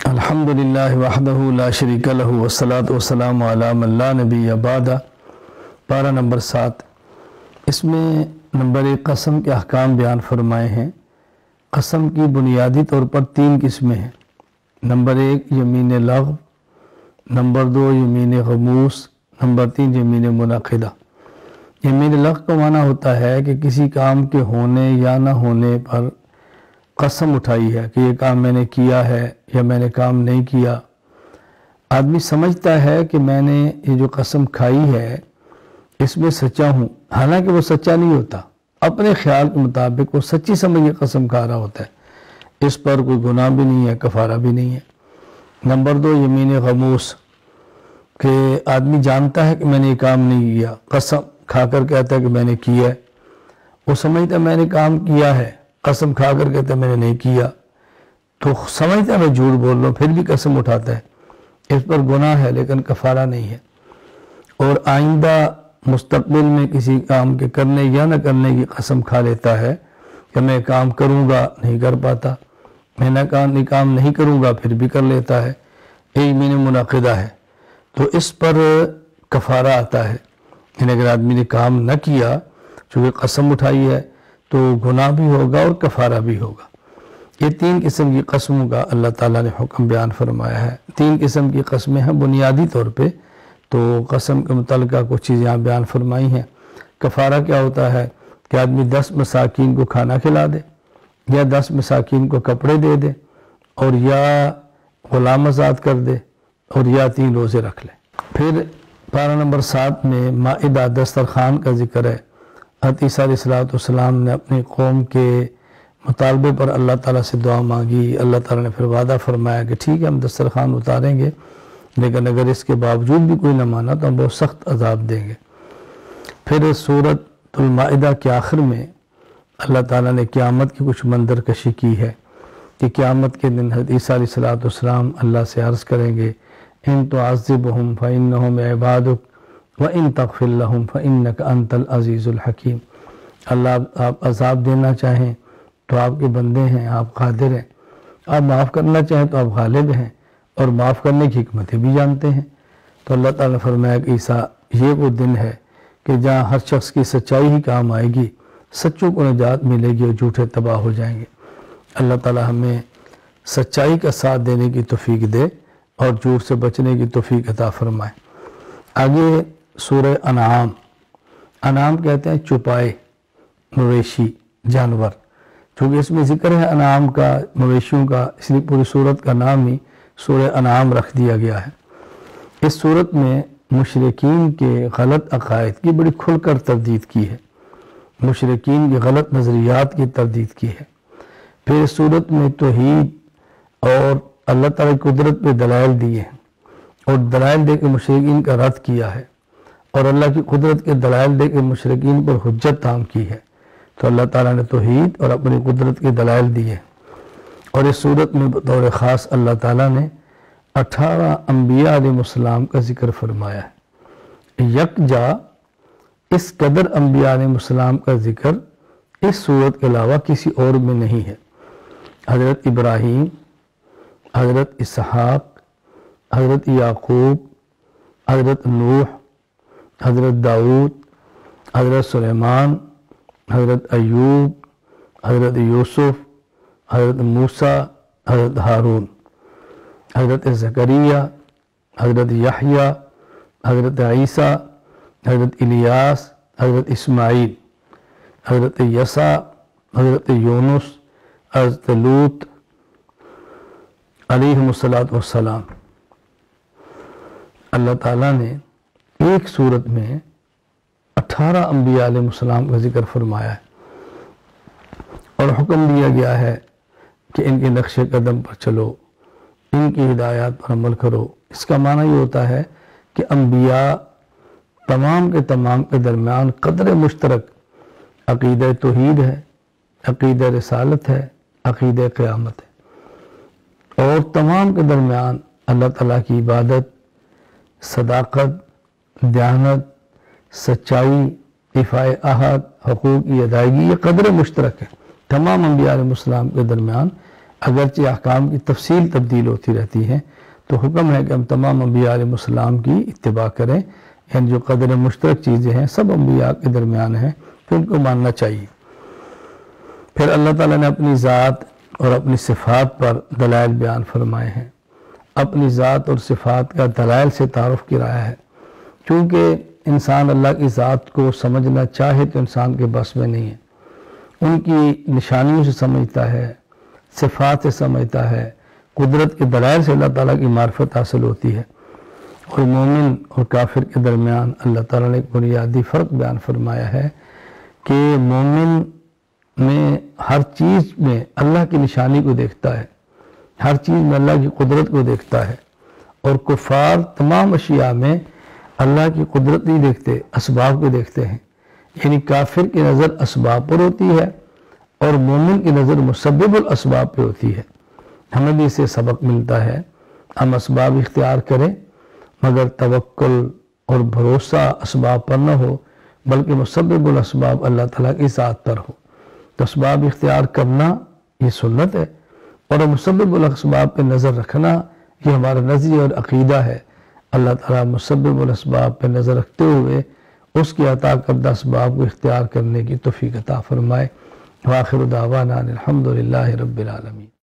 الحمدللہ وحدہ لا شریک لہ والصلاة والسلام علی من لا نبی بعد۔ پارہ نمبر 7، اس میں نمبر 1 قسم کے احکام بیان فرمائے ہیں۔ قسم کی بنیادی طور پر 3 قسمیں ہیں۔ نمبر 1 یمین لغو، نمبر 2 یمین غموس، نمبر 3 یمین منعقدہ۔ یمین لغو کا معنی ہوتا ہے کہ کسی کام کے ہونے یا نہ ہونے پر قسم اٹھائی ہے کہ یہ کام میں نے کیا ہے یا میں نے کام نہیں کیا۔ آدمی سمجھتا ہے کہ میں نے یہ جو قسم کھائی ہے اس میں سچا ہوں، حالانکہ وہ سچا نہیں ہوتا۔ اپنے خیال کے مطابق وہ سچی سمجھ کے قسم کھا رہا ہوتا ہے، اس پر کوئی گناہ بھی نہیں ہے، کفارہ بھی نہیں ہے۔ نمبر 2 یمین غموس، کہ آدمی جانتا ہے کہ میں نے یہ کام نہیں کیا، قسم کھا کر کہتا ہے کہ میں نے کیا ہے۔ وہ سمجھتا ہے میں نے کام کیا ہے، قسم کھا کر کہتا ہے میں نے نہیں کیا، تو سمجھتا ہے میں جھوٹ بول رہا ہوں، پھر بھی قسم اٹھاتا ہے۔ اس پر گناہ ہے لیکن کفارہ نہیں ہے۔ اور آئندہ مستقبل میں کسی کام کے کرنے یا نہ کرنے کی قسم کھا لیتا ہے کہ میں کام کروں گا، نہیں کر پاتا، میں کام نہیں کروں گا، پھر بھی کر لیتا ہے۔ یہ یمین منعقدہ ہے، تو اس پر کفارہ آتا ہے۔ یعنی اگر آدمی نے کام نہ کیا، چونکہ قسم اٹھائی ہے، تو گناہ بھی ہوگا اور کفارہ بھی ہوگا۔ یہ 3 قسم کی قسموں کا اللہ تعالیٰ نے حکم بیان فرمایا ہے۔ 3 قسم کی قسمیں ہیں بنیادی طور پہ، تو قسم کے متعلقہ کچھ چیزیں یہاں بیان فرمائی ہیں۔ کفارہ کیا ہوتا ہے کہ آدمی 10 مساکین کو کھانا کھلا دے، یا 10 مساکین کو کپڑے دے دے، اور یا غلام آزاد کر دے، اور یا 3 روزے رکھ لے۔ پھر پارہ نمبر 7 میں مائدہ دسترخوان کا ذکر ہے۔ حضرت عیسیٰ علیہ السلام نے اپنی قوم کے مطالبے پر اللہ تعالیٰ سے دعا مانگی۔ اللہ تعالیٰ نے پھر وعدہ فرمایا کہ ٹھیک ہے ہم دسترخوان اتاریں گے، لیکن اگر اس کے باوجود بھی کوئی نہ مانا تو ہم بہت سخت عذاب دیں گے۔ پھر سورۃ المائدہ کے آخر میں اللہ تعالیٰ نے قیامت کی کچھ منظر کشی کی ہے کہ قیامت کے دن حضرت عیسیٰ علیہ السلام اللہ سے عرض کریں گے ان تعذبہم فإنہم عبادک وَإِن تَغْفِرْ لَهُمْ فَإِنَّكَ أَنْتَ الْعَزِيزُ الْحَكِيمُ۔ اللہ آپ عذاب دینا چاہیں تو آپ کے بندے ہیں، آپ قادر ہیں، آپ معاف کرنا چاہیں تو آپ غالب ہیں اور معاف کرنے کی حکمتیں بھی جانتے ہیں۔ تو اللہ تعالیٰ نے فرمایا کہ عیسیٰ یہ وہ دن ہے کہ جہاں ہر شخص کی سچائی ہی کام آئے گی، سچوں کو نجات ملے گی اور جھوٹے تباہ ہو جائیں گے۔ اللہ تعالیٰ ہمیں سچائی کا ساتھ دینے کی توفیق دے اور جھوٹ سے بچنے کی توفیق عطا فرمائے۔ آگے سورہ انعام کہتے ہیں چوپائے، مویشی، جانور۔ چونکہ اس میں ذکر ہے انعام کا، مویشیوں کا، اس لیے پوری سورت کا نام ہی سورہ انعام رکھ دیا گیا ہے۔ اس سورت میں مشرکین کے غلط عقائد کی بڑی کھل کر تردید کی ہے، مشرکین کے غلط نظریات کی تردید کی ہے۔ پھر اس سورت میں توحید اور اللہ تعالیٰ کی قدرت پہ دلائل دیے ہیں، اور دلائل دے کے مشرکین کا رد کیا ہے، اور اللہ کی قدرت کے دلائل دے کے مشرکین پر حجت تام کی ہے۔ تو اللہ تعالیٰ نے توحید اور اپنی قدرت کے دلائل دیے، اور اس صورت میں بطور خاص اللہ تعالیٰ نے 18 انبیاء علیہ السلام کا ذکر فرمایا ہے۔ یکجا اس قدر انبیاء علیہ السلام کا ذکر اس صورت کے علاوہ کسی اور میں نہیں ہے۔ حضرت ابراہیم، حضرت اسحاق، حضرت یعقوب، حضرت نوح، حضرت داؤد، حضرت سلیمان، حضرت ایوب، حضرت یوسف، حضرت موسیٰ، حضرت ہارون، حضرت زکریا، حضرت یحییٰ، حضرت عیسیٰ، حضرت الیاس، حضرت اسماعیل، حضرت یسع، حضرت یونس، حضرت لوط علیہم السلام۔ اللہ تعالیٰ نے ایک صورت میں 18 انبیاء علیہ السلام کا ذکر فرمایا ہے، اور حکم دیا گیا ہے کہ ان کے نقش قدم پر چلو، ان کی ہدایات پر عمل کرو۔ اس کا معنی یہ ہوتا ہے کہ انبیاء تمام کے درمیان قدر مشترک عقیدہ توحید ہے، عقیدہ رسالت ہے، عقیدہ قیامت ہے، اور تمام کے درمیان اللہ تعالیٰ کی عبادت، صداقت، دیانت، سچائی، دفاع عہد، حقوق کی ادائیگی، یہ قدر مشترک ہے۔ تمام انبیاء علیہ السلام کے درمیان اگرچہ احکام کی تفصیل تبدیل ہوتی رہتی ہے، تو حکم ہے کہ ہم تمام انبیاء علیہ السلام کی اتباع کریں، یعنی جو قدر مشترک چیزیں ہیں سب انبیاء کے درمیان ہیں، تو ان کو ماننا چاہیے۔ پھر اللہ تعالیٰ نے اپنی ذات اور اپنی صفات پر دلائل بیان فرمائے ہیں۔ اپنی ذات اور صفات کا دلائل سے تعارف کرایا ہے، چونکہ انسان اللہ کی ذات کو سمجھنا چاہے تو انسان کے بس میں نہیں ہے۔ ان کی نشانیوں سے سمجھتا ہے، صفات سے سمجھتا ہے، قدرت کے دلائل سے اللہ تعالیٰ کی معرفت حاصل ہوتی ہے۔ اور مومن اور کافر کے درمیان اللہ تعالیٰ نے ایک بنیادی فرق بیان فرمایا ہے کہ مومن میں ہر چیز میں اللہ کی نشانی کو دیکھتا ہے، ہر چیز میں اللہ کی قدرت کو دیکھتا ہے، اور کفار تمام اشیاء میں اللہ کی قدرت نہیں دیکھتے، اسباب کو دیکھتے ہیں۔ یعنی کافر کی نظر اسباب پر ہوتی ہے اور مومن کی نظر مسبب الاسباب پہ ہوتی ہے۔ ہمیں بھی اسے سبق ملتا ہے، ہم اسباب اختیار کریں مگر توکل اور بھروسہ اسباب پر نہ ہو، بلکہ مسبب الاسباب اللہ تعالیٰ کی ذات پر ہو۔ تو اسباب اختیار کرنا یہ سنت ہے، اور مسبب الاسباب پہ نظر رکھنا یہ ہمارا نظریہ اور عقیدہ ہے۔ اللہ تعالیٰ مسبب الاسباب پہ نظر رکھتے ہوئے اس کی عطا کردہ اسباب کو اختیار کرنے کی توفیق عطا فرمائے۔ وآخر دعوانا الحمدللہ رب العالمین۔